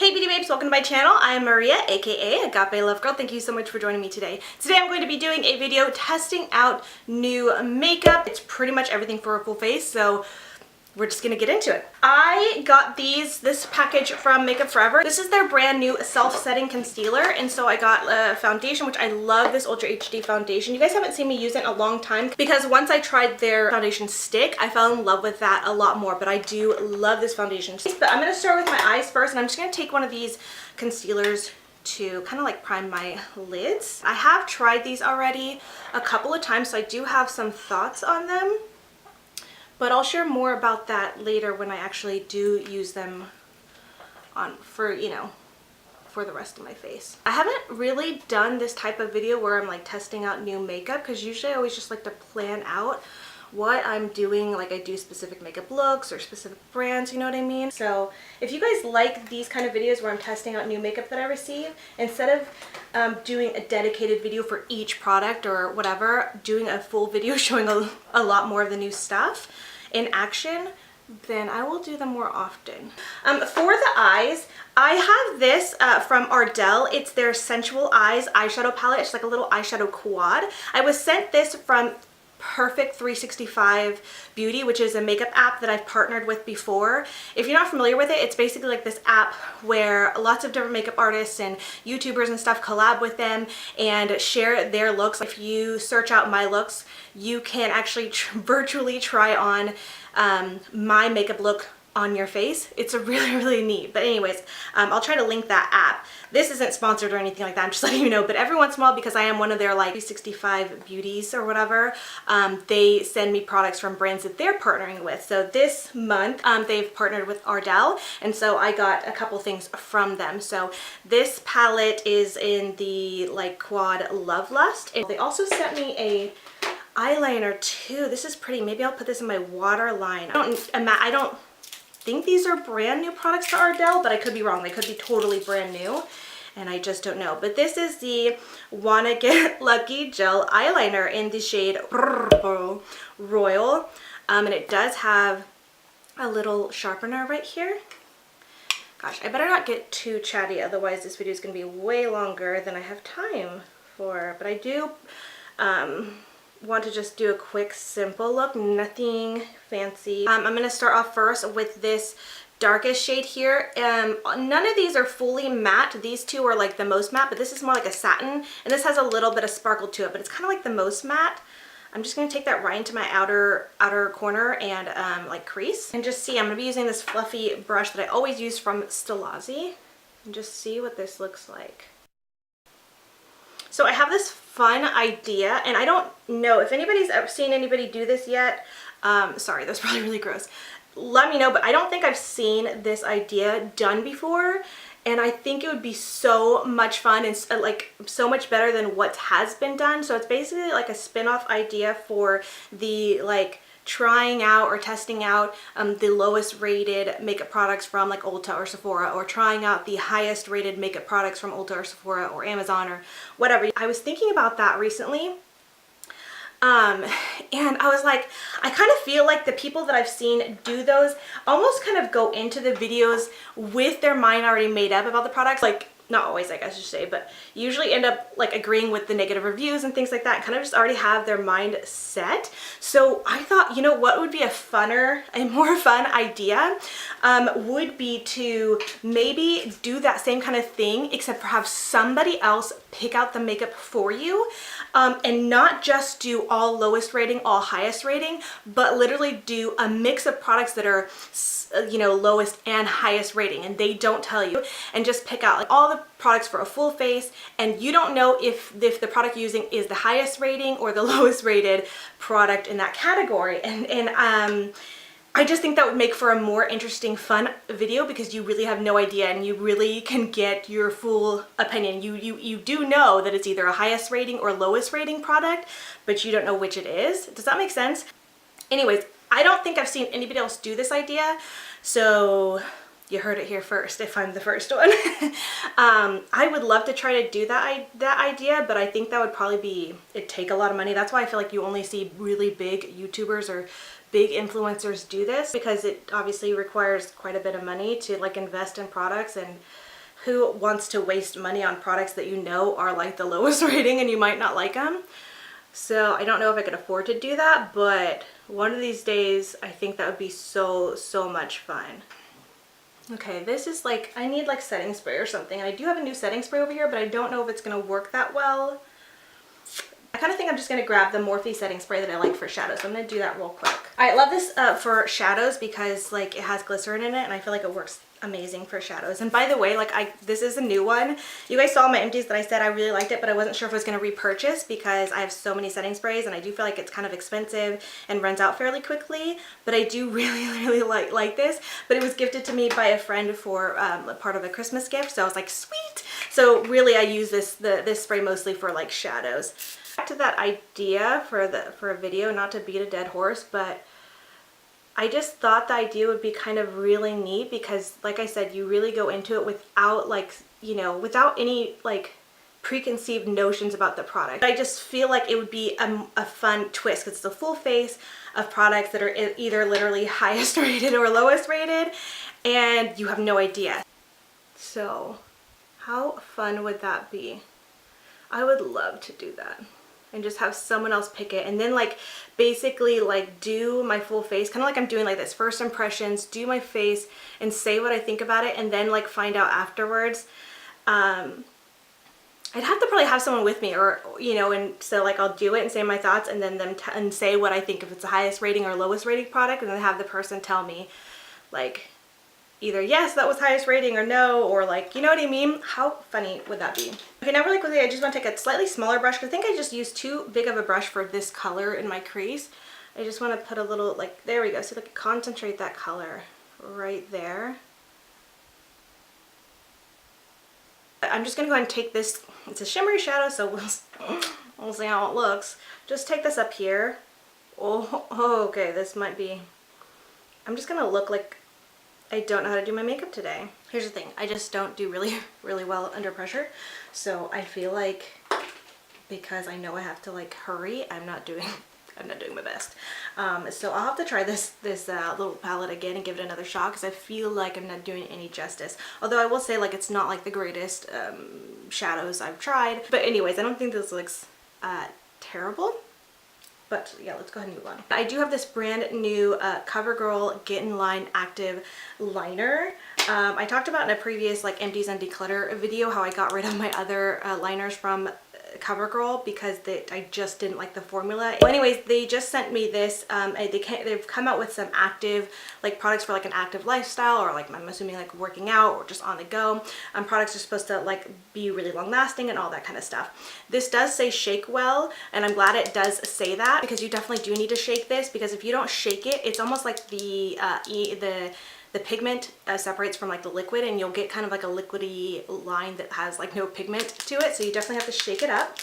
Hey beauty babes, welcome to my channel. I'm Maria, aka Agape Love Girl. Thank you so much for joining me today. Today I'm going to be doing a video testing out new makeup. It's pretty much everything for a full face, so we're just gonna get into it. I got this package from Makeup Forever. This is their brand new self-setting concealer, and so I got a foundation, which I love this Ultra HD foundation. You guys haven't seen me use it in a long time because once I tried their foundation stick, I fell in love with that a lot more, but I do love this foundation. But I'm gonna start with my eyes first, and I'm just gonna take one of these concealers to kind of like prime my lids. I have tried these already a couple of times, so I do have some thoughts on them. But I'll share more about that later when I actually do use them for the rest of my face. I haven't really done this type of video where I'm like testing out new makeup, because usually I always just like to plan out what I'm doing. Like I do specific makeup looks or specific brands, you know what I mean? So if you guys like these kind of videos where I'm testing out new makeup that I receive, instead of doing a dedicated video for each product or whatever, doing a full video showing a lot more of the new stuff in action, then I will do them more often. For the eyes, I have this from Ardell. It's their Sensual Eyes eyeshadow palette. It's like a little eyeshadow quad. I was sent this from Perfect 365 Beauty, which is a makeup app that I've partnered with before. If you're not familiar with it, it's basically like this app where lots of different makeup artists and YouTubers and stuff collab with them and share their looks. If you search out my looks, you can actually virtually try on my makeup look on your face. It's a really neat. But anyways, I'll try to link that app. This isn't sponsored or anything like that, I'm just letting you know, but every once in a while, because I am one of their like 365 beauties or whatever, they send me products from brands that they're partnering with. So this month they've partnered with Ardell, and so I got a couple things from them. So this palette is in the like quad Love Lust, and they also sent me a eyeliner too. This is pretty. Maybe I'll put this in my waterline. I don't think these are brand new products to Ardell, but I could be wrong. They could be totally brand new and I just don't know. But this is the Wanna Get Lucky Gel Eyeliner in the shade Purrple Royal, and it does have a little sharpener right here. Gosh, I better not get too chatty, otherwise this video is going to be way longer than I have time for. But I do want to just do a quick simple look, nothing fancy. I'm going to start off first with this darkest shade here. None of these are fully matte. These two are like the most matte, but this is more like a satin, and this has a little bit of sparkle to it, but it's kind of like the most matte. I'm just going to take that right into my outer corner and like crease, and just see. I'm going to be using this fluffy brush that I always use from Stilazzi, and just see what this looks like. So I have this fun idea, and I don't know if anybody's ever seen anybody do this yet. Sorry, that's probably really gross. Let me know, but I don't think I've seen this idea done before, and I think it would be so much fun and like so much better than what has been done. So it's basically like a spin-off idea for the like trying out or testing out the lowest rated makeup products from like Ulta or Sephora, or trying out the highest rated makeup products from Ulta or Sephora or Amazon or whatever. I was thinking about that recently, and I was like, I kind of feel like the people that I've seen do those almost kind of go into the videos with their mind already made up about the products. Like, not always, I guess I should say, but usually end up like agreeing with the negative reviews and things like that, kind of just already have their mind set. So I thought, you know what would be a more fun idea would be to maybe do that same kind of thing, except for have somebody else pick out the makeup for you, and not just do all lowest rating, all highest rating, but literally do a mix of products that are, you know, lowest and highest rating, and they don't tell you, and just pick out like all the products for a full face, and you don't know if the product you're using is the highest rating or the lowest rated product in that category. And I just think that would make for a more interesting, fun video, because you really have no idea and you really can get your full opinion. You do know that it's either a highest rating or lowest rating product, but you don't know which it is. Does that make sense? Anyways, I don't think I've seen anybody else do this idea, so you heard it here first if I'm the first one. I would love to try to do that idea, but I think that would probably it'd take a lot of money. That's why I feel like you only see really big YouTubers or big influencers do this, because it obviously requires quite a bit of money to like invest in products, and who wants to waste money on products that you know are like the lowest rating and you might not like them? So I don't know if I could afford to do that, but one of these days I think that would be so much fun. Okay, this is like, I need like setting spray or something. I do have a new setting spray over here, but I don't know if it's gonna work that well. I kind of think I'm just going to grab the Morphe setting spray that I like for shadows. So I'm going to do that real quick. I love this for shadows because like it has glycerin in it and I feel like it works amazing for shadows. And by the way, like this is a new one. You guys saw my empties that I said I really liked it, but I wasn't sure if I was going to repurchase because I have so many setting sprays and I do feel like it's kind of expensive and runs out fairly quickly. But I do really like this. But it was gifted to me by a friend for part of a Christmas gift. So I was like, sweet. So really I use this spray mostly for like shadows. Back to that idea for a video, not to beat a dead horse, but I just thought the idea would be kind of really neat because like I said, you really go into it without like, you know, without any like preconceived notions about the product. I just feel like it would be a fun twist because it's a full face of products that are either literally highest rated or lowest rated and you have no idea. So how fun would that be? I would love to do that. And just have someone else pick it and then like basically like do my full face, kind of like I'm doing like this first impressions, do my face and say what I think about it and then like find out afterwards. I'd have to probably have someone with me or you know, and so like I'll do it and say my thoughts and then and say what I think if it's the highest rating or lowest rating product and then have the person tell me like either yes, that was highest rating or no, or like, you know what I mean? How funny would that be? Okay, now really quickly, I just want to take a slightly smaller brush because I think I just used too big of a brush for this color in my crease. I just want to put a little, like, there we go. So like concentrate that color right there. I'm just going to go ahead and take this, it's a shimmery shadow, so we'll see how it looks. Just take this up here. Oh, okay, this might be, I'm just going to look like I don't know how to do my makeup today. Here's the thing, I just don't do really well under pressure. So I feel like because I know I have to like hurry, I'm not doing my best. So I'll have to try this little palette again and give it another shot because I feel like I'm not doing it any justice. Although I will say like it's not like the greatest shadows I've tried. But anyways, I don't think this looks terrible. But yeah, let's go ahead and move on. I do have this brand new CoverGirl Get in Line Active Liner. I talked about in a previous like empties and declutter video how I got rid of my other liners from CoverGirl because I just didn't like the formula. Well, anyways, they just sent me this. They've come out with some active like products for like an active lifestyle or like I'm assuming like working out or just on the go. Products are supposed to like be really long lasting and all that kind of stuff. This does say shake well and I'm glad it does say that because you definitely do need to shake this because if you don't shake it, it's almost like the pigment separates from like the liquid and you'll get kind of like a liquidy line that has like no pigment to it. So you definitely have to shake it up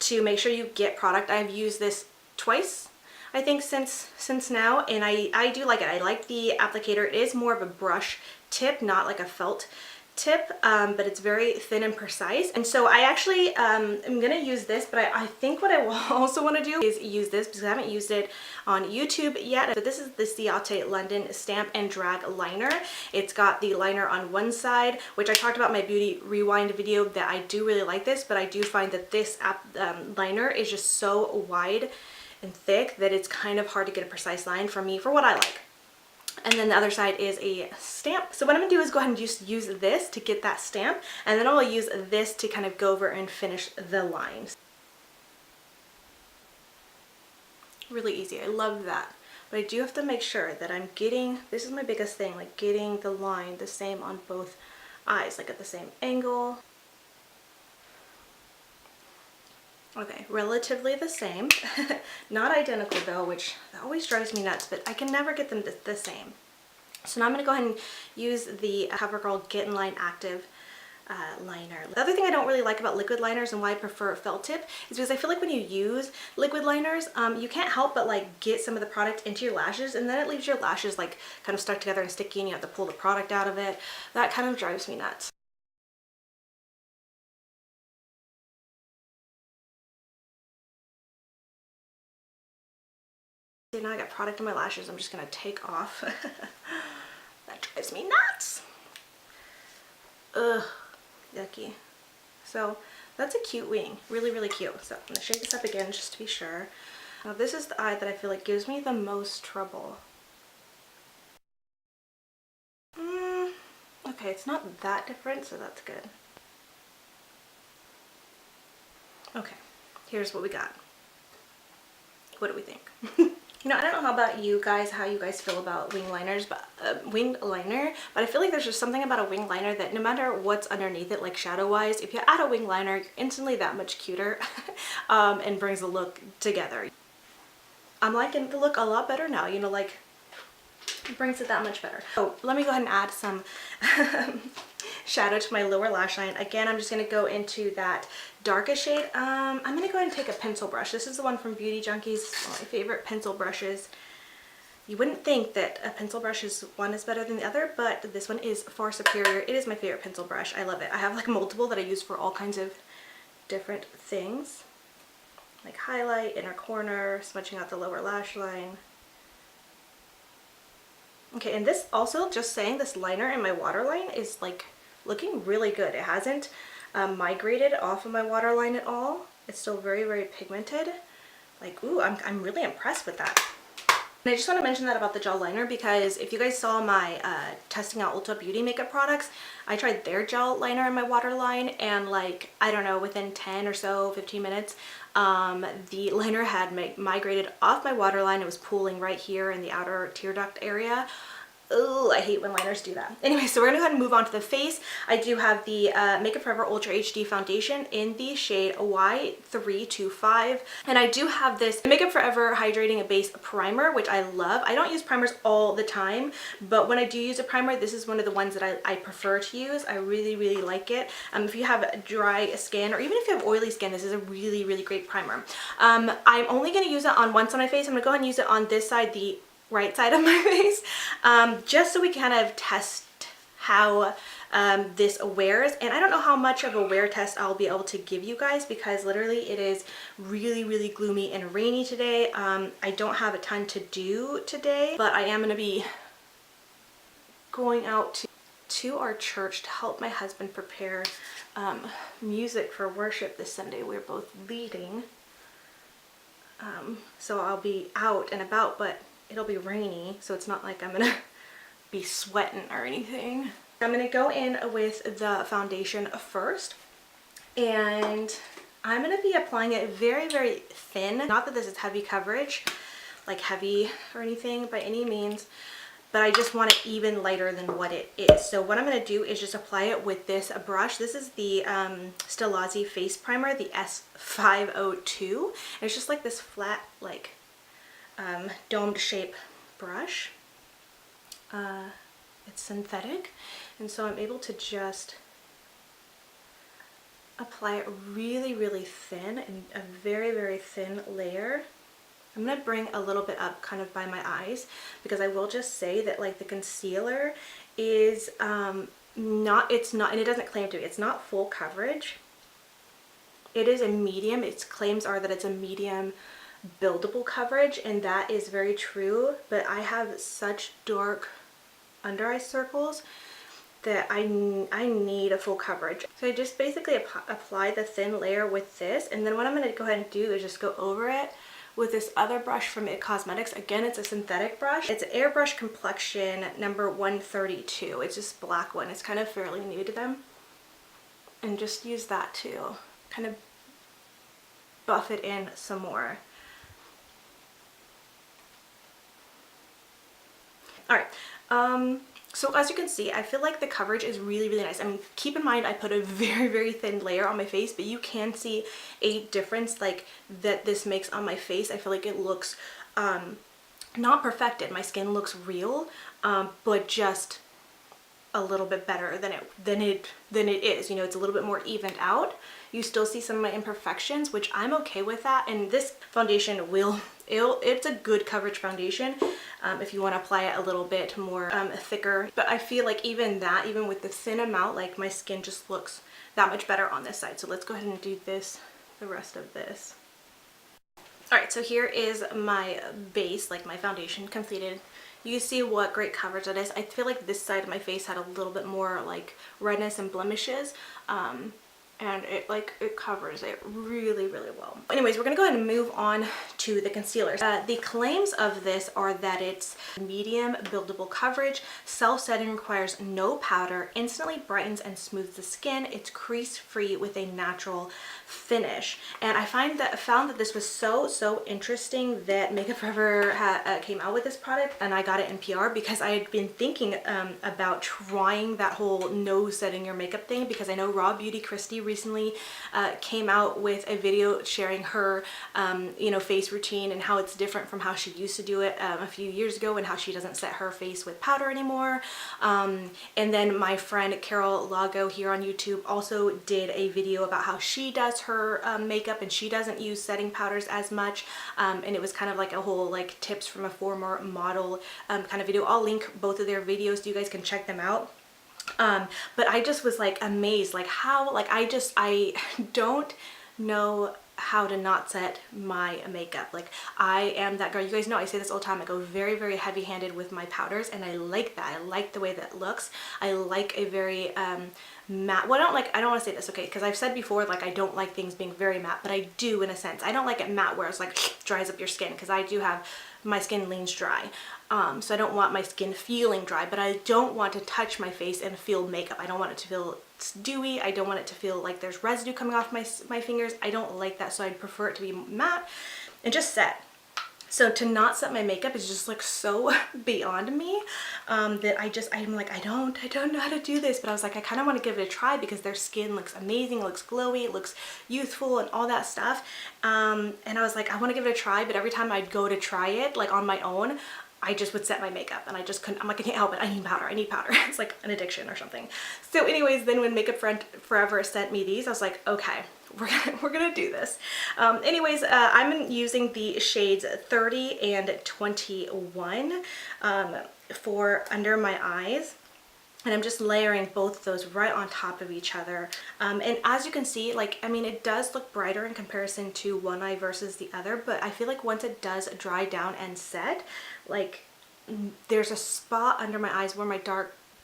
to make sure you get product. I've used this twice, I think, since now, and I do like it. I like the applicator. It is more of a brush tip, not like a felt tip, but it's very thin and precise. And so I actually am gonna use this, but I think what I will also want to do is use this because I haven't used it on YouTube yet. So this is the Ciate London Stamp and Drag Liner. It's got the liner on one side, which I talked about in my beauty rewind video that I do really like this, but I do find that this liner is just so wide and thick that it's kind of hard to get a precise line for me for what I like. And then the other side is a stamp. So what I'm gonna do is go ahead and just use this to get that stamp, and then I'll use this to kind of go over and finish the lines. Really easy, I love that. But I do have to make sure that I'm getting, this is my biggest thing, like getting the line the same on both eyes, like at the same angle. Okay, relatively the same. Not identical though, which always drives me nuts, but I can never get them the same. So now I'm going to go ahead and use the CoverGirl Get in Line Active liner. The other thing I don't really like about liquid liners and why I prefer felt tip is because I feel like when you use liquid liners, you can't help but like get some of the product into your lashes and then it leaves your lashes like kind of stuck together and sticky and you have to pull the product out of it. That kind of drives me nuts. Now I got product in my lashes I'm just gonna take off. That drives me nuts. Ugh, yucky. So that's a cute wing, really, really cute. So I'm gonna shake this up again just to be sure. Now this is the eye that I feel like gives me the most trouble. Okay, it's not that different, so that's good. Okay, here's what we got. What do we think? You know, I don't know how about you guys, how you guys feel about wing liners, but winged liner, but I feel like there's just something about a wing liner that no matter what's underneath it, like shadow wise, if you add a wing liner, you're instantly that much cuter and brings the look together. I'm liking the look a lot better now, you know, like it brings it that much better. So let me go ahead and add some shadow to my lower lash line. Again, I'm just going to go into that darkest shade. I'm going to go ahead and take a pencil brush. This is the one from Beauty Junkies, one of my favorite pencil brushes. You wouldn't think that a pencil brush is one is better than the other, but this one is far superior. It is my favorite pencil brush. I love it. I have like multiple that I use for all kinds of different things, like highlight, inner corner, smudging out the lower lash line. Okay, and this also, just saying, this liner in my waterline is like looking really good. It hasn't migrated off of my waterline at all. It's still very, very pigmented. Like, ooh, I'm really impressed with that. And I just want to mention that about the gel liner because if you guys saw my testing out Ulta Beauty makeup products, I tried their gel liner in my waterline and like, I don't know, within 10 or so, 15 minutes, the liner had migrated off my waterline. It was pooling right here in the outer tear duct area. Oh, I hate when liners do that. Anyway, so we're gonna go ahead and move on to the face. I do have the Makeup Forever Ultra HD foundation in the shade Y325. And I do have this Makeup Forever Hydrating Base Primer, which I love. I don't use primers all the time, but when I do use a primer, this is one of the ones that I prefer to use. I really, really like it. If you have dry skin, or even if you have oily skin, this is a really, really great primer. I'm only gonna use it on one side of my face. I'm gonna go ahead and use it on this side, the right side of my face, just so we can kind of test how this wears. And I don't know how much of a wear test I'll be able to give you guys because literally it is really, really gloomy and rainy today. I don't have a ton to do today, but I am going to be going out to our church to help my husband prepare music for worship this Sunday. We're both leading, so I'll be out and about, but it'll be rainy, so it's not like I'm gonna be sweating or anything. I'm gonna go in with the foundation first, and I'm gonna be applying it very, very thin. Not that this is heavy coverage, like heavy or anything by any means, but I just want it even lighter than what it is. So what I'm gonna do is just apply it with this brush. This is the Stilazzi Face Primer, the S502. And it's just like this flat, like, domed shape brush. It's synthetic, and so I'm able to just apply it really, really thin, and a very, very thin layer. I'm gonna bring a little bit up kind of by my eyes because I will just say that like the concealer is and it doesn't claim to be, it's not full coverage. It is a medium. Its claims are that it's a medium buildable coverage, and that is very true, but I have such dark under eye circles that I need a full coverage. So I just basically apply the thin layer with this, and then what I'm going to go ahead and do is just go over it with this other brush from IT Cosmetics. Again, it's a synthetic brush. It's an Airbrush Complexion number 132. It's this black one. It's kind of fairly new to them, and just use that to kind of buff it in some more. Alright, so as you can see, I feel like the coverage is really, really nice. I mean, keep in mind I put a very, very thin layer on my face, but you can see a difference like that this makes on my face. I feel like it looks not perfected. My skin looks real, but just a little bit better than it is. You know, it's a little bit more evened out. You still see some of my imperfections, which I'm okay with that. And this foundation it's a good coverage foundation if you want to apply it a little bit more thicker. But I feel like even with the thin amount, like my skin just looks that much better on this side. So let's go ahead and do the rest of this. Alright, so here is my base, like my foundation completed. you see what great coverage that is. I feel like this side of my face had a little bit more like redness and blemishes. And it covers it really well. Anyways, we're gonna go ahead and move on to the concealers. The claims of this are that it's medium buildable coverage, self-setting, requires no powder, instantly brightens and smooths the skin, it's crease free with a natural finish. And I found that this was so interesting that Makeup Forever came out with this product, and I got it in PR because I had been thinking about trying that whole no setting your makeup thing, because I know Raw Beauty Christy recently came out with a video sharing her you know, face routine and how it's different from how she used to do it a few years ago, and how she doesn't set her face with powder anymore. And then my friend Carol Lago here on YouTube also did a video about how she does her makeup, and she doesn't use setting powders as much, and it was kind of like a whole like tips from a former model kind of video. I'll link both of their videos so you guys can check them out. But I just was like amazed, like how, like I don't know how to not set my makeup. Like I am that girl. You guys know I say this all the time. I go very heavy-handed with my powders, and I like that. I like the way that looks. I like a very matte. Well, I don't want to say this, okay, because I've said before, like I don't like things being very matte, but I do in a sense. I don't like it matte where it's like dries up your skin, because I do have, my skin leans dry. So I don't want my skin feeling dry, but I don't want to touch my face and feel makeup. I don't want it to feel dewy. I don't want it to feel like there's residue coming off my fingers. I don't like that, so I'd prefer it to be matte and just set. So to not set my makeup is just like so beyond me, that I'm like, I don't know how to do this, but I was like, I kind of want to give it a try because their skin looks amazing, it looks glowy, it looks youthful and all that stuff. And I was like, I want to give it a try, but every time I'd go to try it like on my own, I just would set my makeup, and I just couldn't. I'm like, I can't help it. I need powder. It's like an addiction or something. So anyways, then when Makeup Forever sent me these, I was like, okay, we're gonna do this. Anyways, I'm using the shades 30 and 21 for under my eyes. And I'm just layering both of those right on top of each other. And as you can see, like, I mean, it does look brighter in comparison to one eye versus the other, but I feel like once it does dry down and set, like, there's a spot under my eyes where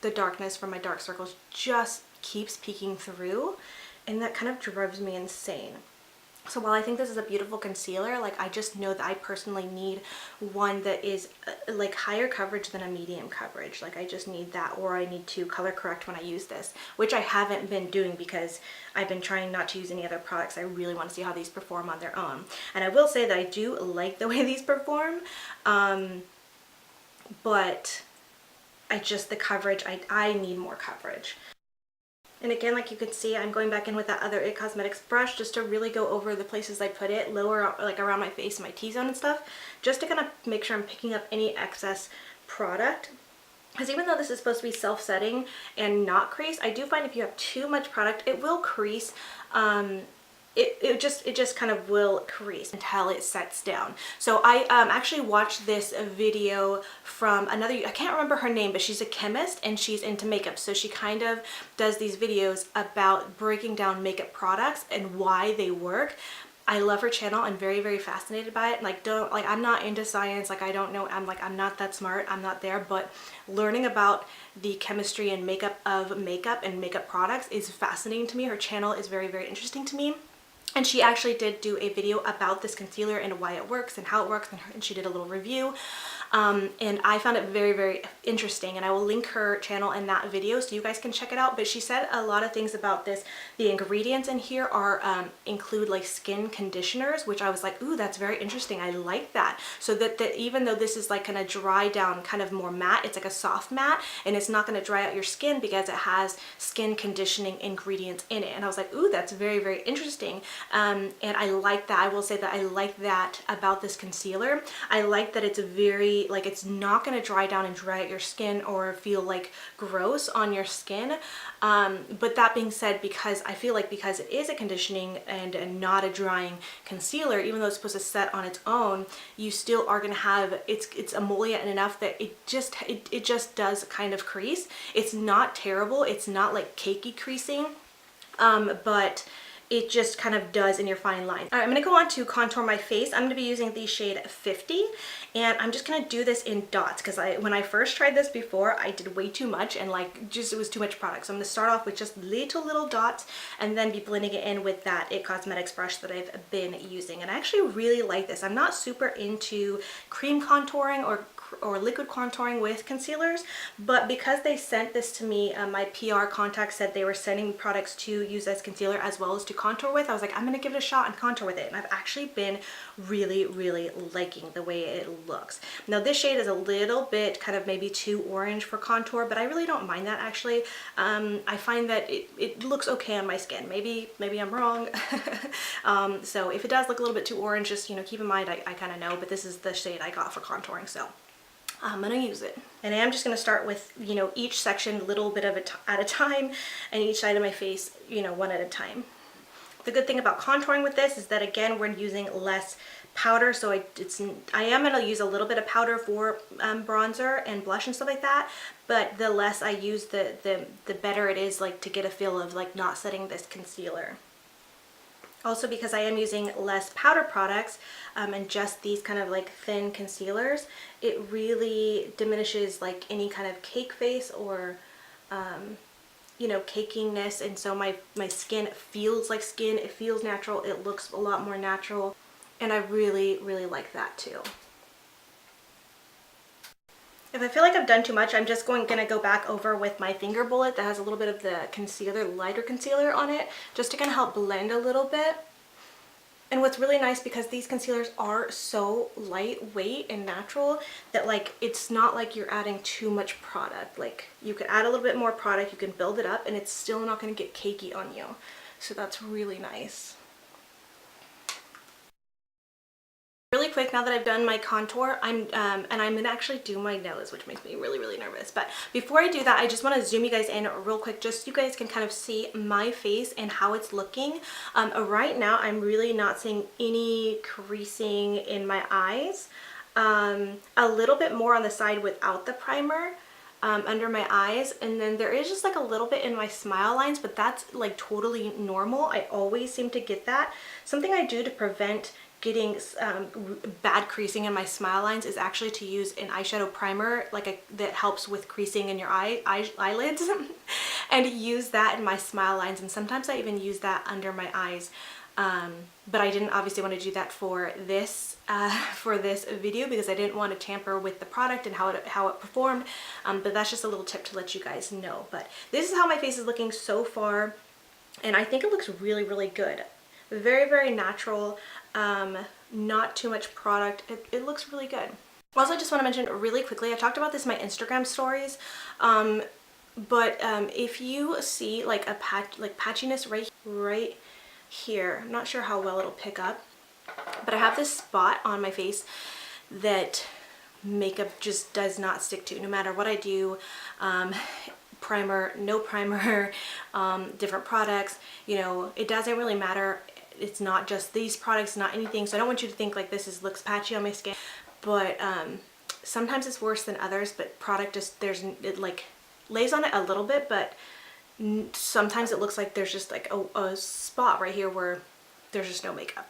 the darkness from my dark circles just keeps peeking through, and that kind of drives me insane. So while I think this is a beautiful concealer, like I just know that I personally need one that is like higher coverage than a medium coverage. Like I just need that, or I need to color correct when I use this, which I haven't been doing because I've been trying not to use any other products. I really want to see how these perform on their own. And I will say that I do like the way these perform, but the coverage, I need more coverage. And again, like you can see, I'm going back in with that other IT Cosmetics brush just to really go over the places I put it, lower, like around my face, my T-zone and stuff, just to kind of make sure I'm picking up any excess product. Because even though this is supposed to be self-setting and not crease, I do find if you have too much product, it will crease. It just kind of will crease until it sets down. So I actually watched this video from another, I can't remember her name, but she's a chemist and she's into makeup. So she kind of does these videos about breaking down makeup products and why they work. I love her channel. I'm very fascinated by it. Like, I'm not into science. Like, I don't know. I'm not that smart. I'm not there. But learning about the chemistry and makeup of makeup and makeup products is fascinating to me. Her channel is very interesting to me. And she actually did do a video about this concealer and why it works and how it works, and she did a little review. And I found it very interesting, and I will link her channel in that video so you guys can check it out. But she said a lot of things about this. The ingredients in here are include like skin conditioners, which I was like, ooh, that's very interesting. I like that. So that even though this is like gonna dry down kind of more matte, it's like a soft matte, and it's not gonna dry out your skin because it has skin conditioning ingredients in it. And I was like, ooh, that's very interesting. And I like that. I will say that I like that about this concealer. I like that it's very, like, it's not going to dry down and dry out your skin or feel like gross on your skin. But that being said, because I feel like because it is a conditioning and not a drying concealer, even though it's supposed to set on its own, you still are going to have, it's emollient enough that it just does kind of crease. It's not terrible. It's not like cakey creasing, but it just kind of does in your fine lines. All right, I'm gonna go on to contour my face. I'm gonna be using the shade 50, and I'm just gonna do this in dots because when I first tried this before, I did way too much and like just it was too much product. So I'm gonna start off with just little dots and then be blending it in with that IT Cosmetics brush that I've been using. And I actually really like this. I'm not super into cream contouring or liquid contouring with concealers, but because they sent this to me, my PR contact said they were sending me products to use as concealer as well as to contour with. I was like, I'm gonna give it a shot and contour with it, and I've actually been really liking the way it looks. Now this shade is a little bit kind of maybe too orange for contour, but I really don't mind that actually. I find that it looks okay on my skin. Maybe I'm wrong. So if it does look a little bit too orange, just, you know, keep in mind I kind of know, but this is the shade I got for contouring, so I'm gonna use it. And I am just gonna start with, you know, each section a little bit of it at a time, and each side of my face, you know, one at a time. The good thing about contouring with this is that, again, we're using less powder, so I am gonna use a little bit of powder for bronzer and blush and stuff like that, but the less I use, the better it is, like, to get a feel of like not setting this concealer. Also, because I am using less powder products and just these kind of like thin concealers, it really diminishes like any kind of cake face or you know, cakiness, and so my skin feels like skin. It feels natural. It looks a lot more natural, and I really like that too. If I feel like I've done too much, I'm just gonna go back over with my finger bullet that has a little bit of the concealer, lighter concealer on it, just to kind of help blend a little bit. And what's really nice, because these concealers are so lightweight and natural, that like it's not like you're adding too much product. Like you can add a little bit more product, you can build it up, and it's still not going to get cakey on you. So that's really nice. Really quick, now that I've done my contour, and I'm gonna actually do my nose, which makes me really nervous. But before I do that, I just want to zoom you guys in real quick, just so you guys can kind of see my face and how it's looking. Right now, I'm really not seeing any creasing in my eyes. A little bit more on the side without the primer. Under my eyes, and then there is just like a little bit in my smile lines, but that's like totally normal. I always seem to get that. Something I do to prevent getting bad creasing in my smile lines is actually to use an eyeshadow primer that helps with creasing in your eyelids and use that in my smile lines, and sometimes I even use that under my eyes. But I didn't obviously want to do that for this video because I didn't want to tamper with the product and how it performed. But that's just a little tip to let you guys know. But this is how my face is looking so far, and I think it looks really good. Very natural. Not too much product. It looks really good. Also, I just want to mention really quickly, I talked about this in my Instagram stories, but if you see like a patchiness right here, I'm not sure how well it'll pick up, but I have this spot on my face that makeup just does not stick to, no matter what I do. Primer, no primer, different products, you know, it doesn't really matter. It's not just these products, not anything. So I don't want you to think like looks patchy on my skin, but sometimes it's worse than others. But product just it like lays on it a little bit, but sometimes it looks like there's just like a spot right here where there's just no makeup.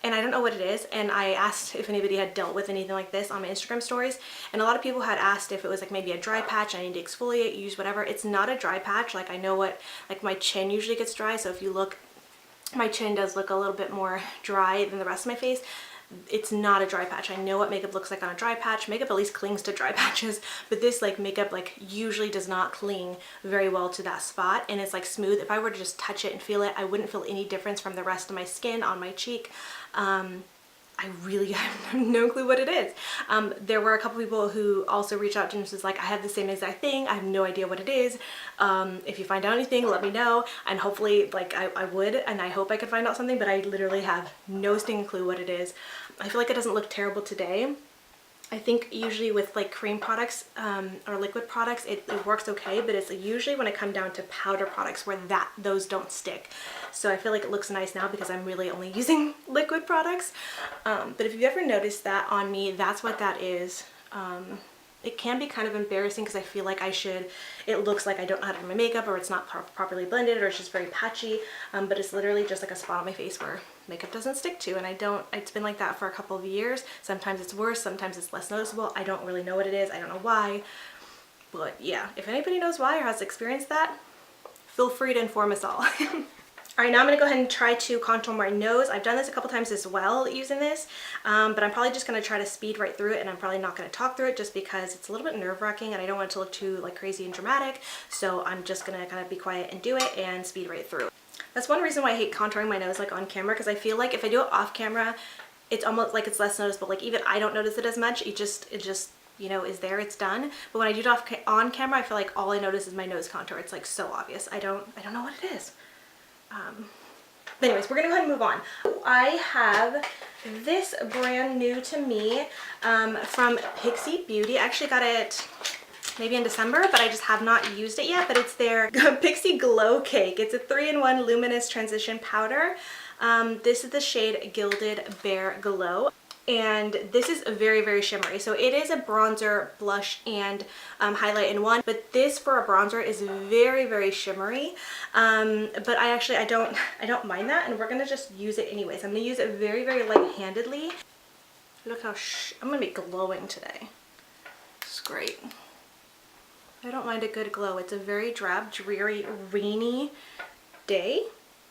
And I don't know what it is, and I asked if anybody had dealt with anything like this on my Instagram stories, and a lot of people had asked if it was like maybe a dry patch, I need to exfoliate, use whatever. It's not a dry patch. Like I know what, like my chin usually gets dry, so if you look, my chin does look a little bit more dry than the rest of my face. It's not a dry patch. I know what makeup looks like on a dry patch. Makeup at least clings to dry patches, but this like makeup like usually does not cling very well to that spot, and it's like smooth. If I were to just touch it and feel it, I wouldn't feel any difference from the rest of my skin on my cheek. I really have no clue what it is. There were a couple people who also reached out to me and was like, I have the same exact thing. I have no idea what it is. If you find out anything, let me know. And hopefully, like I would, and I hope I could find out something, but I literally have no stinking clue what it is. I feel like it doesn't look terrible today. I think usually with like cream products or liquid products, it works okay, but it's usually when I come down to powder products where those don't stick. So I feel like it looks nice now because I'm really only using liquid products. But if you've ever noticed that on me, that's what that is. It can be kind of embarrassing because I feel like it looks like I don't know how to do my makeup, or it's not properly blended, or it's just very patchy, but it's literally just like a spot on my face where makeup doesn't stick to, and it's been like that for a couple of years. Sometimes it's worse, sometimes it's less noticeable. I don't really know what it is, I don't know why, but yeah, if anybody knows why or has experienced that, feel free to inform us all. All right, now I'm going to go ahead and try to contour my nose. I've done this a couple times as well using this, but I'm probably just going to try to speed right through it, and I'm probably not going to talk through it just because it's a little bit nerve-wracking and I don't want it to look too like crazy and dramatic. So I'm just going to kind of be quiet and do it and speed right through. That's one reason why I hate contouring my nose like on camera, because I feel like if I do it off camera, it's almost like it's less noticeable. Like even I don't notice it as much. It just you know, is there, it's done. But when I do it on camera, I feel like all I notice is my nose contour. It's like so obvious. I don't know what it is. But anyways, we're gonna go ahead and move on. I have this brand new to me from Pixi Beauty. I actually got it maybe in December, but I just have not used it yet. But it's their PixiGlow Cake. It's a 3-in-1 luminous transition powder. This is the shade GildedBare Glow. And this is very, very shimmery. So it is a bronzer, blush, and highlight in one. But this for a bronzer is very, very shimmery. But I don't mind that, and we're gonna just use it anyways. I'm gonna use it very, very light-handedly. Look how I'm gonna be glowing today. It's great. I don't mind a good glow. It's a very drab, dreary, rainy day.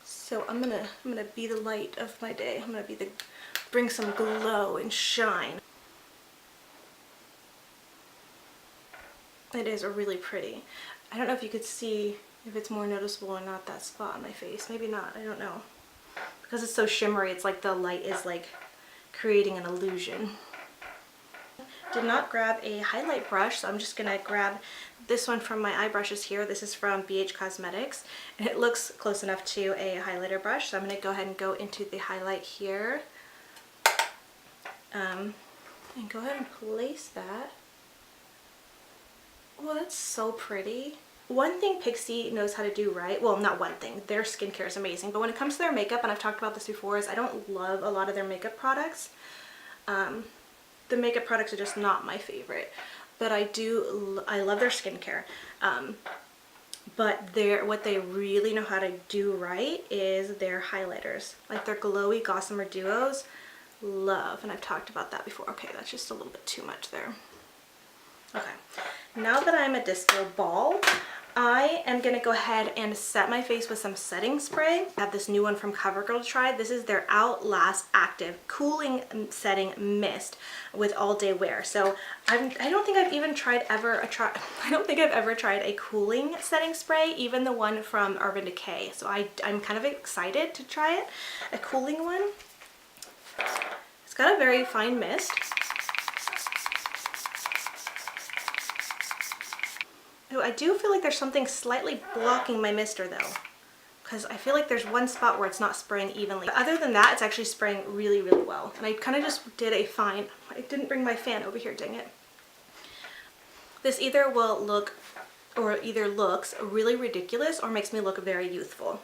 So I'm gonna be the light of my day. I'm gonna bring some glow and shine. It is really pretty. I don't know if you could see if it's more noticeable or not, that spot on my face. Maybe not, I don't know. Because it's so shimmery, it's like the light is like creating an illusion. Did not grab a highlight brush, so I'm just gonna grab this one from my eye brushes here. This is from BH Cosmetics, and it looks close enough to a highlighter brush, so I'm gonna go ahead and go into the highlight here. And go ahead and place that. Oh, that's so pretty. One thing Pixi knows how to do right, well, not one thing, their skincare is amazing, but when it comes to their makeup, and I've talked about this before, is I don't love a lot of their makeup products. The makeup products are just not my favorite, but I love their skincare. But what they really know how to do right is their highlighters, like their glowy Gossamer Duos. Love, and I've talked about that before. Okay, that's just a little bit too much there. Okay, now that I'm a disco ball, I am gonna go ahead and set my face with some setting spray. I have this new one from CoverGirl to try. This is their Outlast Active Cooling Setting Mist with all day wear. So I don't think I've ever tried a cooling setting spray, even the one from Urban Decay. So I'm kind of excited to try it, a cooling one. It's got a very fine mist. Oh, I do feel like there's something slightly blocking my mister though, because I feel like there's one spot where it's not spraying evenly. But other than that, it's actually spraying really, really well. And I kind of just did a fine, I didn't bring my fan over here, dang it. This either looks really ridiculous or makes me look very youthful.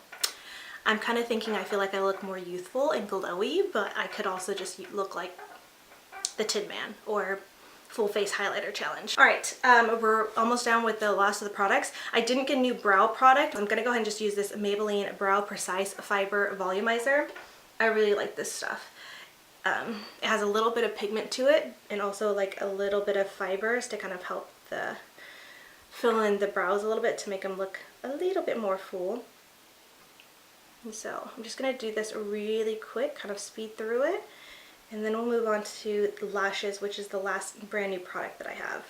I'm kind of thinking I feel like I look more youthful and glowy, but I could also just look like the Tin Man or full face highlighter challenge. All right, we're almost done with the last of the products. I didn't get a new brow product. I'm gonna go ahead and just use this Maybelline Brow Precise Fiber Volumizer. I really like this stuff. It has a little bit of pigment to it, and also like a little bit of fibers to kind of help fill in the brows a little bit to make them look a little bit more full. And so I'm just going to do this really quick, kind of speed through it, and then we'll move on to lashes, which is the last brand new product that I have.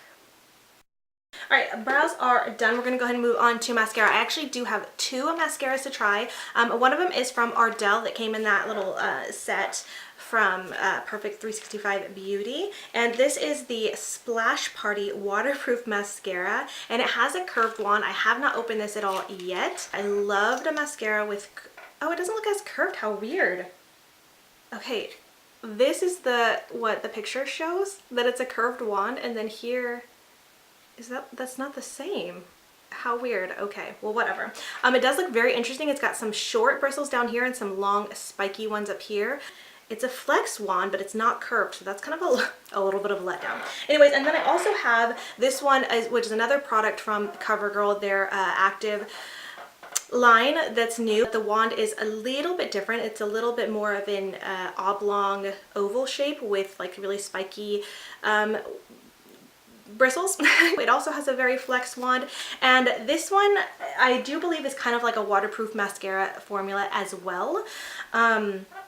Alright, brows are done. We're going to go ahead and move on to mascara. I actually do have two mascaras to try. One of them is from Ardell that came in that little set from Perfect 365 Beauty, and this is the Splash Party Waterproof Mascara, and it has a curved wand. I have not opened this at all yet. I loved a mascara with, oh, it doesn't look as curved, how weird. Okay, this is what the picture shows, that it's a curved wand, and then here, that's not the same. How weird. Okay, well, whatever. It does look very interesting. It's got some short bristles down here and some long spiky ones up here. It's a flex wand, but it's not curved, so that's kind of a little bit of a letdown. Anyways, and then I also have this one, which is another product from CoverGirl, their active line that's new. The wand is a little bit different. It's a little bit more of an oblong oval shape with like really spiky bristles. It also has a very flex wand, and this one I do believe is kind of like a waterproof mascara formula as well.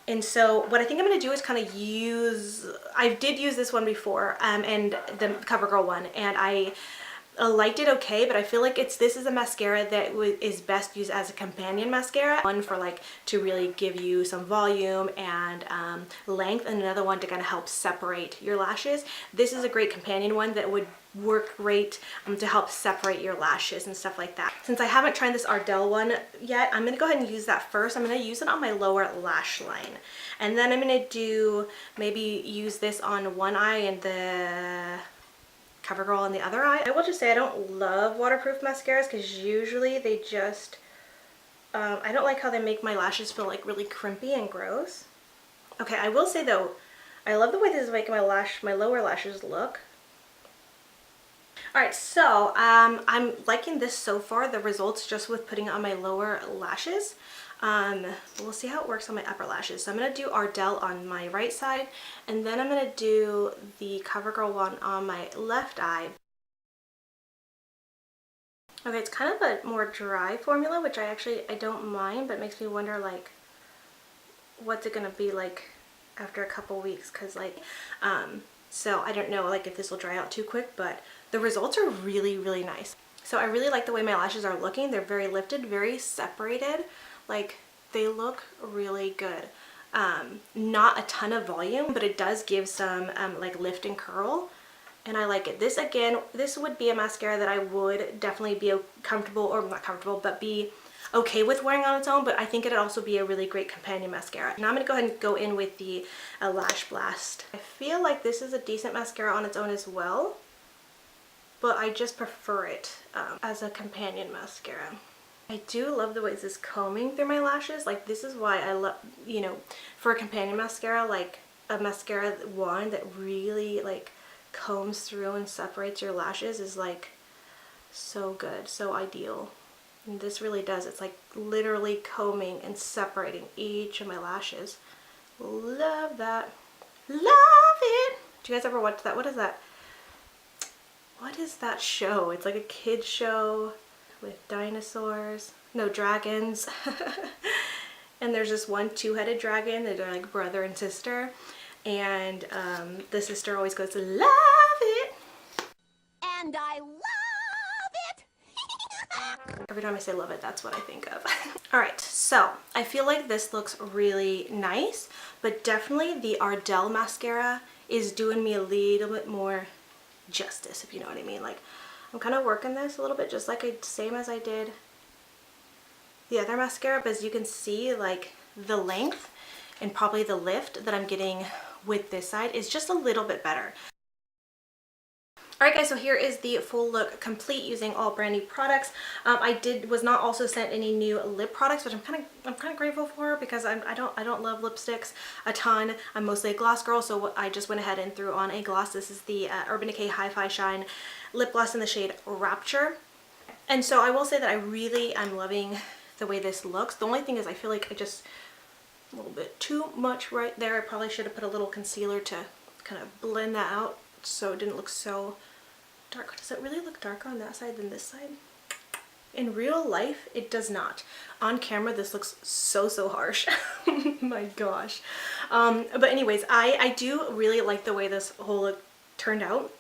And so what I think I'm going to do is kind of I did use this one before, and the CoverGirl one, and I liked it okay, but I feel like this is a mascara that is best used as a companion mascara. One for like to really give you some volume and length, and another one to kind of help separate your lashes. This is a great companion one that would work great to help separate your lashes and stuff like that. Since I haven't tried this Ardell one yet, I'm going to go ahead and use that first. I'm going to use it on my lower lash line, and then I'm going to maybe use this on one eye and the CoverGirl on the other eye. I will just say I don't love waterproof mascaras because usually they just, I don't like how they make my lashes feel like really crimpy and gross. Okay, I will say though, I love the way this is making my lower lashes look. Alright, so I'm liking this so far, the results just with putting it on my lower lashes. We'll see how it works on my upper lashes. So I'm going to do Ardell on my right side, and then I'm going to do the CoverGirl one on my left eye. Okay, it's kind of a more dry formula, which I don't mind, but it makes me wonder like what's it going to be like after a couple weeks, because like so I don't know like if this will dry out too quick, but the results are really, really nice. So I really like the way my lashes are looking. They're very lifted, very separated. Like, they look really good. Not a ton of volume, but it does give some like lift and curl, and I like it. This again, this would be a mascara that I would definitely be comfortable, or not comfortable, but be okay with wearing on its own, but I think it'd also be a really great companion mascara. Now I'm going to go ahead and go in with the Lash Blast. I feel like this is a decent mascara on its own as well, but I just prefer it as a companion mascara. I do love the way this is combing through my lashes. Like, this is why I love, you know, for a companion mascara, like a mascara wand that really like combs through and separates your lashes is like so good, so ideal. And this really does. It's like literally combing and separating each of my lashes. Love that. Love it. Do you guys ever watch that? What is that? What is that show? It's like a kid's show with dinosaurs, no, dragons. And there's this one two-headed dragon that are like brother and sister, and the sister always goes, love it, and I love it. Every time I say love it, that's what I think of. Alright, so I feel like this looks really nice, but definitely the Ardell mascara is doing me a little bit more justice, if you know what I mean. Like, I'm kind of working this a little bit just like same as I did the other mascara, but as you can see, like the length and probably the lift that I'm getting with this side is just a little bit better. Alright guys, so here is the full look complete using all brand new products. I was not also sent any new lip products, which I'm kind of grateful for, because I don't love lipsticks a ton. I'm mostly a gloss girl, so I just went ahead and threw on a gloss. This is the Urban Decay Hi-Fi Shine lip gloss in the shade Rapture. And so I will say that I'm loving the way this looks. The only thing is I feel like a little bit too much right there. I probably should have put a little concealer to kind of blend that out so it didn't look so dark. Does it really look darker on that side than this side? In real life, it does not. On camera, this looks so harsh. My gosh. But anyways, I do really like the way this whole look turned out,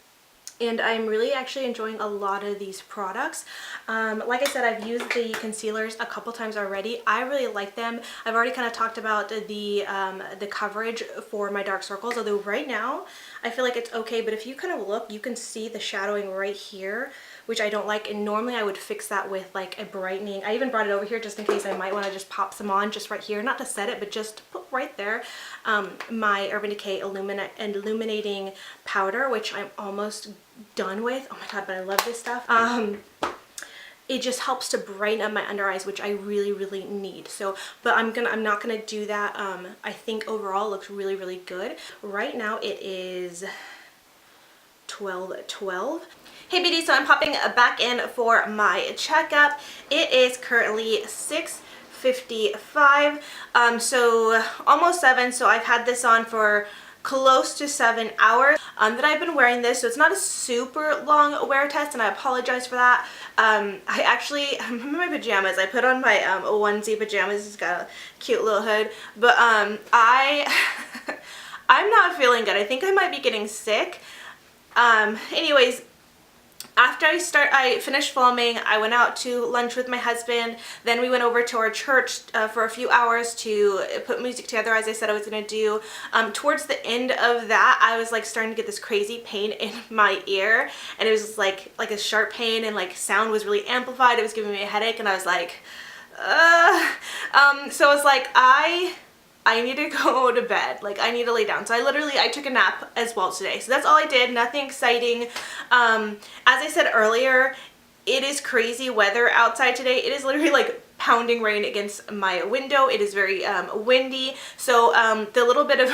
and I'm really actually enjoying a lot of these products. Like I said, I've used the concealers a couple times already. I really like them. I've already kind of talked about the coverage for my dark circles, although right now I feel like it's okay, but if you kind of look, you can see the shadowing right here, which I don't like, and normally I would fix that with like a brightening. I even brought it over here just in case I might want to just pop some on just right here, not to set it, but just to put right there my Urban Decay illuminating powder, which I'm almost done with. Oh my god, but I love this stuff. it just helps to brighten up my under eyes, which I really, really need. So, but I'm not gonna do that. I think overall it looks really, really good. Right now it is 12:12. Hey beauty, so I'm popping back in for my checkup. It is currently 6:55, so almost 7. So I've had this on for close to 7 hours that I've been wearing this, so it's not a super long wear test, and I apologize for that. I'm in my pajamas. I put on my onesie pajamas. It's got a cute little hood, but I'm not feeling good. I think I might be getting sick. Anyways, after I finished filming, I went out to lunch with my husband. Then we went over to our church for a few hours to put music together, as I said I was going to do. Towards the end of that, I was like starting to get this crazy pain in my ear, and it was just like a sharp pain, and like sound was really amplified. It was giving me a headache, and I was like, so I was like, I need to go to bed. Like, I need to lay down. So I took a nap as well today. So that's all I did. Nothing exciting. As I said earlier, it is crazy weather outside today. It is literally like pounding rain against my window. It is very windy. So the little bit of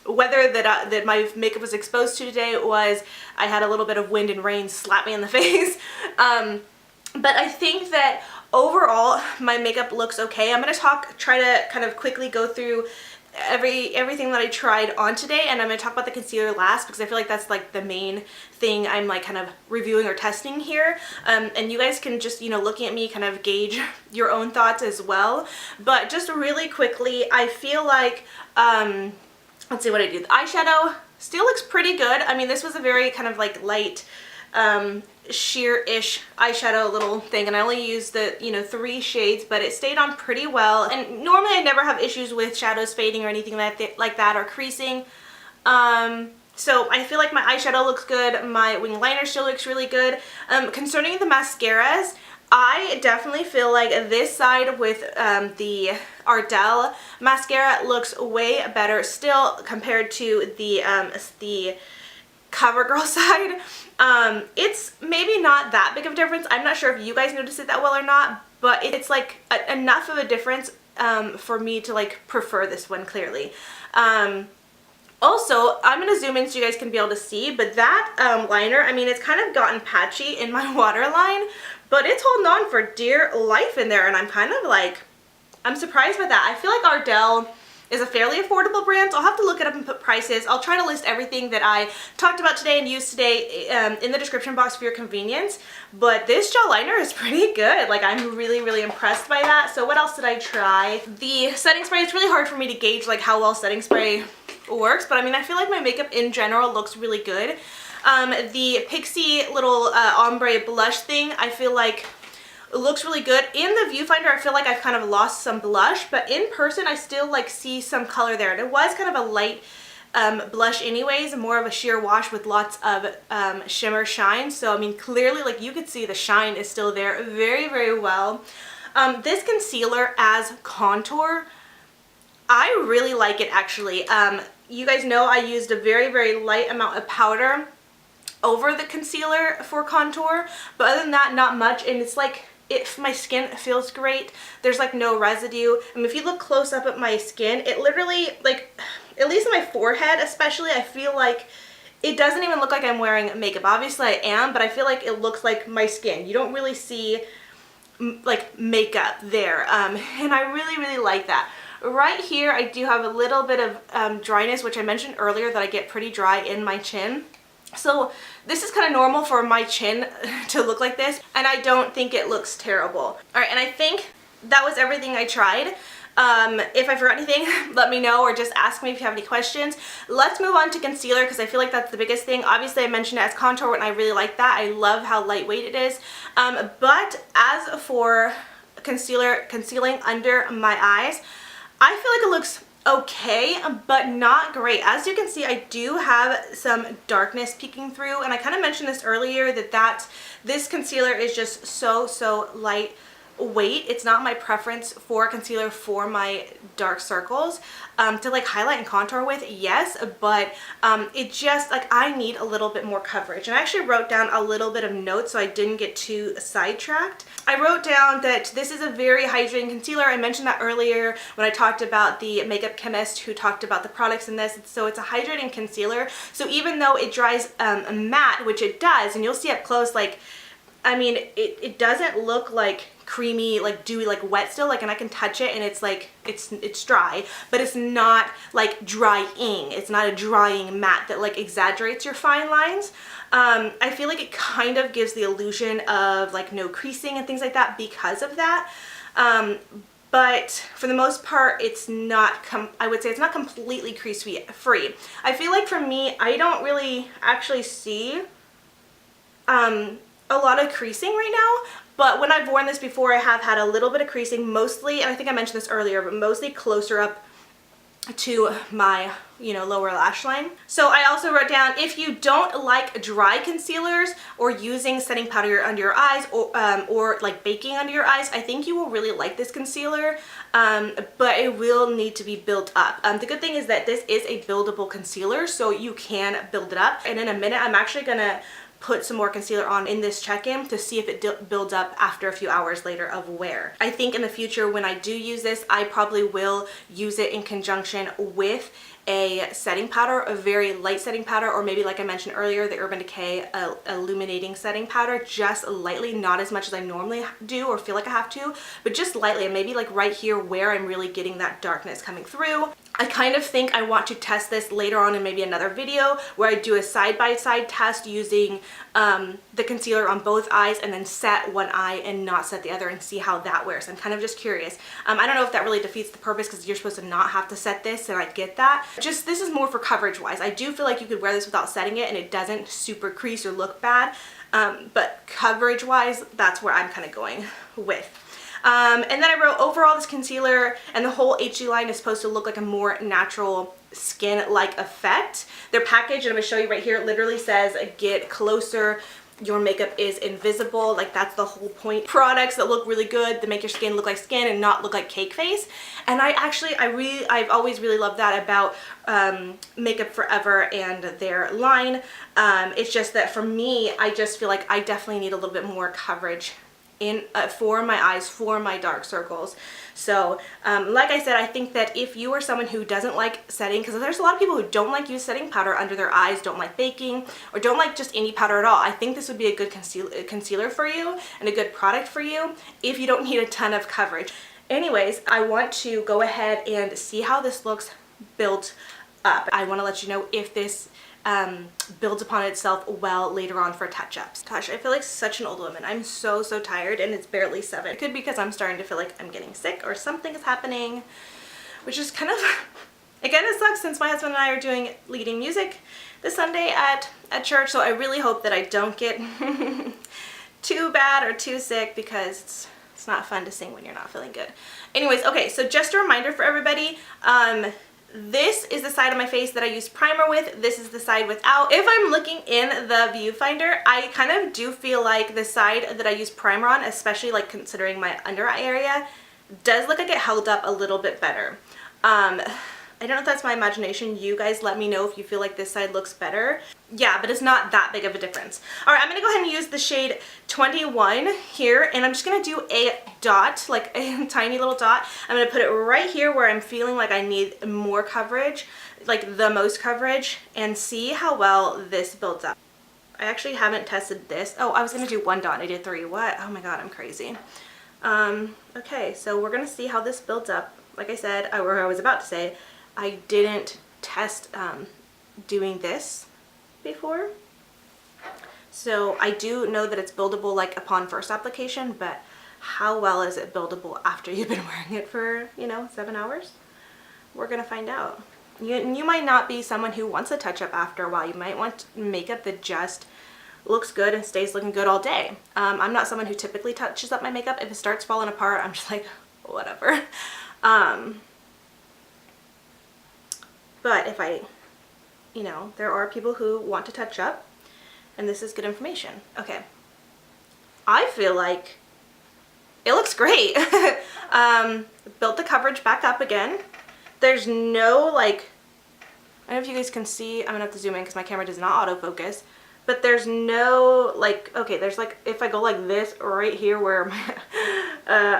weather that my makeup was exposed to today was I had a little bit of wind and rain slap me in the face. But I think that overall my makeup looks okay. I'm going to try to kind of quickly go through everything that I tried on today, and I'm going to talk about the concealer last because I feel like that's like the main thing I'm like kind of reviewing or testing here. And you guys can just, you know, looking at me kind of gauge your own thoughts as well. But just really quickly, I feel like, let's see what I do. The eyeshadow still looks pretty good. I mean, this was a very kind of like light sheer-ish eyeshadow little thing, and I only used the, you know, 3 shades, but it stayed on pretty well. And normally I never have issues with shadows fading or anything like that or creasing. So I feel like my eyeshadow looks good. My wing liner still looks really good. Concerning the mascaras, I definitely feel like this side with the Ardell mascara looks way better still compared to the CoverGirl side. It's maybe not that big of a difference. I'm not sure if you guys notice it that well or not, but it's like enough of a difference for me to like prefer this one clearly. Also, I'm going to zoom in so you guys can be able to see, but that liner, I mean, it's kind of gotten patchy in my waterline, but it's holding on for dear life in there, and I'm kind of like, I'm surprised by that. I feel like Ardell is a fairly affordable brand, so I'll have to look it up and put prices. I'll try to list everything that I talked about today and used today in the description box for your convenience. But this gel liner is pretty good. Like, I'm really, really impressed by that. So what else did I try? The setting spray, it's really hard for me to gauge like how well setting spray works, but I mean, I feel like my makeup in general looks really good. The Pixi little ombre blush thing, I feel like it looks really good. In the viewfinder, I feel like I've kind of lost some blush, but in person, I still like see some color there. And it was kind of a light blush anyways, more of a sheer wash with lots of shimmer shine. So, I mean, clearly, like, you could see the shine is still there very, very well. This concealer as contour, I really like it, actually. You guys know I used a very, very light amount of powder over the concealer for contour, but other than that, not much. And it's like, my skin feels great. There's like no residue. I mean, if you look close up at my skin, it literally, like, at least on my forehead especially, I feel like it doesn't even look like I'm wearing makeup. Obviously I am, but I feel like it looks like my skin. You don't really see like makeup there, and I really, really like that. Right here, I do have a little bit of dryness, which I mentioned earlier that I get pretty dry in my chin. So this is kind of normal for my chin to look like this, and I don't think it looks terrible. Alright, and I think that was everything I tried. If I forgot anything, let me know, or just ask me if you have any questions. Let's move on to concealer, because I feel like that's the biggest thing. Obviously, I mentioned it as contour, and I really like that. I love how lightweight it is. But as for concealing under my eyes, I feel like it looks okay, but not great. As you can see, I do have some darkness peeking through, and I kind of mentioned this earlier that this concealer is just so light weight. It's not my preference for concealer for my dark circles. To like highlight and contour with, yes, but it just like I need a little bit more coverage. And I actually wrote down a little bit of notes so I didn't get too sidetracked. I wrote down that this is a very hydrating concealer. I mentioned that earlier when I talked about the makeup chemist who talked about the products in this. So it's a hydrating concealer. So even though it dries matte, which it does, and you'll see up close, like, I mean, it doesn't look like creamy, like dewy, like wet still, like, and I can touch it and it's like, it's dry, but it's not like drying. It's not a drying matte that like exaggerates your fine lines. I feel like it kind of gives the illusion of like no creasing and things like that because of that. But for the most part, it's not, I would say it's not completely crease free. I feel like for me, I don't really actually see a lot of creasing right now, but when I've worn this before, I have had a little bit of creasing, mostly, and I think I mentioned this earlier, but mostly closer up to my, you know, lower lash line. So I also wrote down, if you don't like dry concealers or using setting powder under your eyes or like baking under your eyes, I think you will really like this concealer, but it will need to be built up. The good thing is that this is a buildable concealer, so you can build it up. And in a minute, I'm actually gonna put some more concealer on in this check-in to see if it builds up after a few hours later of wear. I think in the future when I do use this, I probably will use it in conjunction with a setting powder, a very light setting powder, or maybe like I mentioned earlier, the Urban Decay illuminating setting powder, just lightly, not as much as I normally do or feel like I have to, but just lightly, and maybe like right here where I'm really getting that darkness coming through. I kind of think I want to test this later on in maybe another video where I do a side-by-side test using the concealer on both eyes and then set one eye and not set the other and see how that wears. I'm kind of just curious. I don't know if that really defeats the purpose because you're supposed to not have to set this, and I get that. Just this is more for coverage wise. I do feel like you could wear this without setting it and it doesn't super crease or look bad, but coverage wise, that's where I'm kind of going with. And then I wrote, overall this concealer and the whole HD line is supposed to look like a more natural skin-like effect. Their package, and I'm going to show you right here, it literally says, get closer, your makeup is invisible. Like, that's the whole point. Products that look really good, that make your skin look like skin and not look like cake face. And I've always really loved that about Makeup Forever and their line. It's just that for me, I just feel like I definitely need a little bit more coverage for my eyes, for my dark circles. So like I said, I think that if you are someone who doesn't like setting, because there's a lot of people who don't like use setting powder under their eyes, don't like baking, or don't like just any powder at all, I think this would be a good concealer for you and a good product for you if you don't need a ton of coverage. Anyways, I want to go ahead and see how this looks built up. I want to let you know if this builds upon itself well later on for touch-ups. Gosh, I feel like such an old woman. I'm so tired and it's barely 7. It could be because I'm starting to feel like I'm getting sick or something is happening, which is kind of, again, it sucks since my husband and I are leading music this Sunday at church, so I really hope that I don't get too bad or too sick because it's not fun to sing when you're not feeling good. Anyways, okay, so just a reminder for everybody, this is the side of my face that I use primer with. This is the side without. If I'm looking in the viewfinder, I kind of do feel like the side that I use primer on, especially like considering my under eye area, does look like it held up a little bit better. I don't know if that's my imagination. You guys let me know if you feel like this side looks better. Yeah, but it's not that big of a difference. All right, I'm gonna go ahead and use the shade 21 here, and I'm just gonna do a dot, like a tiny little dot. I'm gonna put it right here where I'm feeling like I need more coverage, like the most coverage, and see how well this builds up. I actually haven't tested this. Oh, I was gonna do 1 dot, I did 3. What? Oh my god, I'm crazy. Okay, so we're gonna see how this builds up. Like I said, or I was about to say, I didn't test doing this before, so I do know that it's buildable like upon first application, but how well is it buildable after you've been wearing it for, you know, 7 hours? We're gonna find out. You might not be someone who wants a touch-up after a while. You might want makeup that just looks good and stays looking good all day. I'm not someone who typically touches up my makeup. If it starts falling apart, I'm just like, whatever. But if you know, there are people who want to touch up, and this is good information. Okay. I feel like it looks great. Built the coverage back up again. There's no like, I don't know if you guys can see, I'm gonna have to zoom in because my camera does not autofocus, but there's no like, okay, there's like, if I go like this right here where my,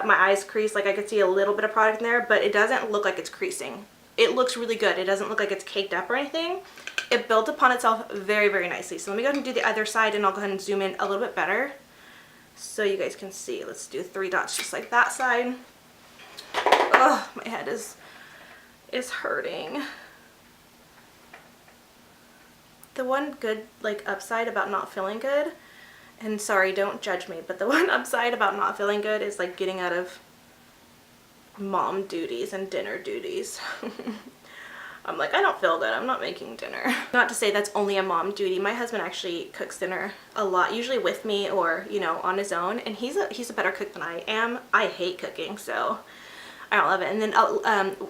my eyes crease, like I could see a little bit of product in there, but it doesn't look like it's creasing. It looks really good. It doesn't look like it's caked up or anything. It built upon itself very, very nicely. So let me go ahead and do the other side and I'll go ahead and zoom in a little bit better so you guys can see. Let's do 3 dots just like that side. Oh, my head is hurting. The one good like upside about not feeling good, and sorry, don't judge me, but the one upside about not feeling good is like getting out of mom duties and dinner duties. I'm like, I don't feel good, I'm not making dinner. Not to say that's only a mom duty. My husband actually cooks dinner a lot, usually with me or, you know, on his own, and he's a better cook than I am. I hate cooking, so I don't love it. And then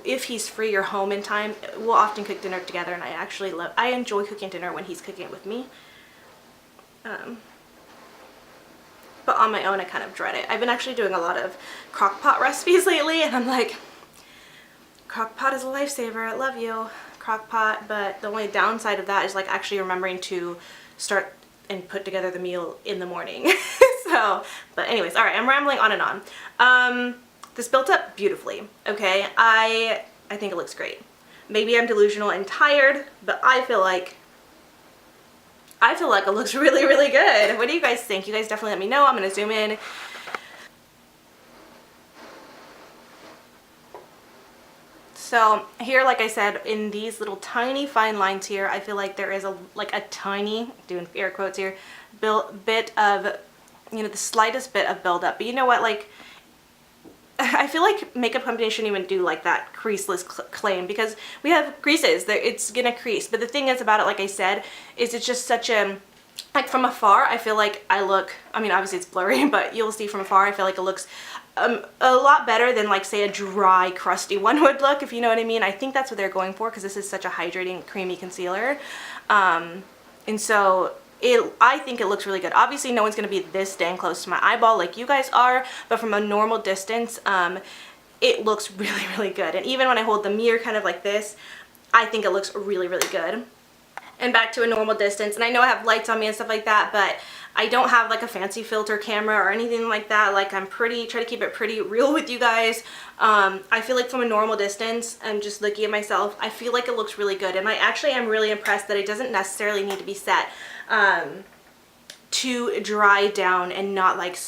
if he's free or home in time, we'll often cook dinner together, and I enjoy cooking dinner when he's cooking it with me. But on my own, I kind of dread it. I've been actually doing a lot of crock pot recipes lately, and I'm like, crock pot is a lifesaver. I love you, crock pot. But the only downside of that is like actually remembering to start and put together the meal in the morning. So, but anyways, all right, I'm rambling on and on. This built up beautifully, okay? I think it looks great. Maybe I'm delusional and tired, but I feel like it looks really, really good. What do you guys think? You guys definitely let me know. I'm gonna zoom in. So here, like I said, in these little tiny fine lines here, I feel like there is a tiny, doing air quotes here, bit of, you know, the slightest bit of buildup. But you know what, like, I feel like makeup companies shouldn't even do like that creaseless claim, because we have creases, it's gonna crease. But the thing is about it, like I said, is it's just such a, like from afar, I feel like I look, I mean obviously it's blurry, but you'll see from afar, I feel like it looks a lot better than like say a dry, crusty one would look, if you know what I mean. I think that's what they're going for, because this is such a hydrating, creamy concealer. And so I think it looks really good. Obviously no one's going to be this dang close to my eyeball like you guys are, but from a normal distance, it looks really, really good. And even when I hold the mirror kind of like this, I think it looks really, really good. And back to a normal distance, and I know I have lights on me and stuff like that, but I don't have like a fancy filter camera or anything like that. Like I'm try to keep it pretty real with you guys. I feel like from a normal distance, I'm just looking at myself, I feel like it looks really good. And I actually am really impressed that it doesn't necessarily need to be set to dry down and not like,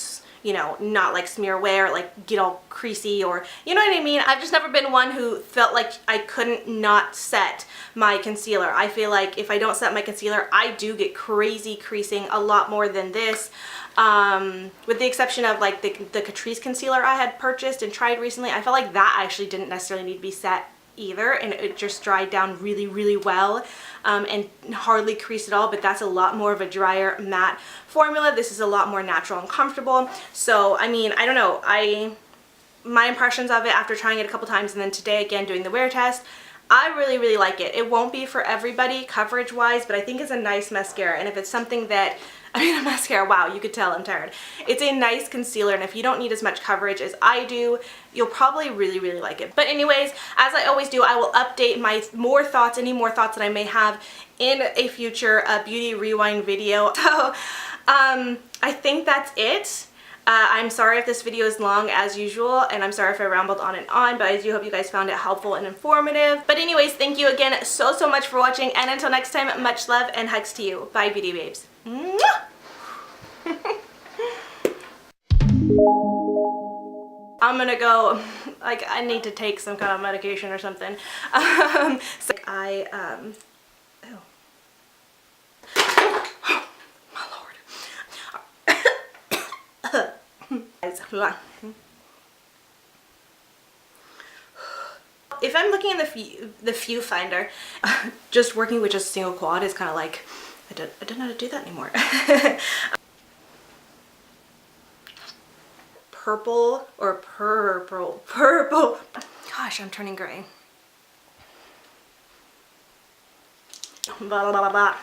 you know, not like smear away or like get all creasy, or you know what I mean. I've just never been one who felt like I couldn't not set my concealer. I feel like if I don't set my concealer, I do get crazy creasing a lot more than this. With the exception of like the Catrice concealer I had purchased and tried recently, I felt like that actually didn't necessarily need to be set either, and it just dried down really, really well, and hardly creased at all. But that's a lot more of a drier matte formula. This is a lot more natural and comfortable. So I mean, I don't know, my impressions of it after trying it a couple times and then today again doing the wear test, I really, really like it. It won't be for everybody coverage wise, but I think it's a nice mascara. And if it's something that, I mean, a mascara, wow, you could tell I'm tired. It's a nice concealer, and if you don't need as much coverage as I do, you'll probably really, really like it. But anyways, as I always do, I will update my any more thoughts that I may have in a future beauty rewind video. So I think that's it. I'm sorry if this video is long as usual, and I'm sorry if I rambled on and on, but I do hope you guys found it helpful and informative. But anyways, thank you again so much for watching, and until next time, much love and hugs to you. Bye, beauty babes. I'm gonna go, like, I need to take some kind of medication or something. So oh. If I'm looking in the viewfinder, just working with just a single quad is kind of like, I don't know how to do that anymore. Purple or purple. Gosh, I'm turning gray. Blah, blah, blah, blah.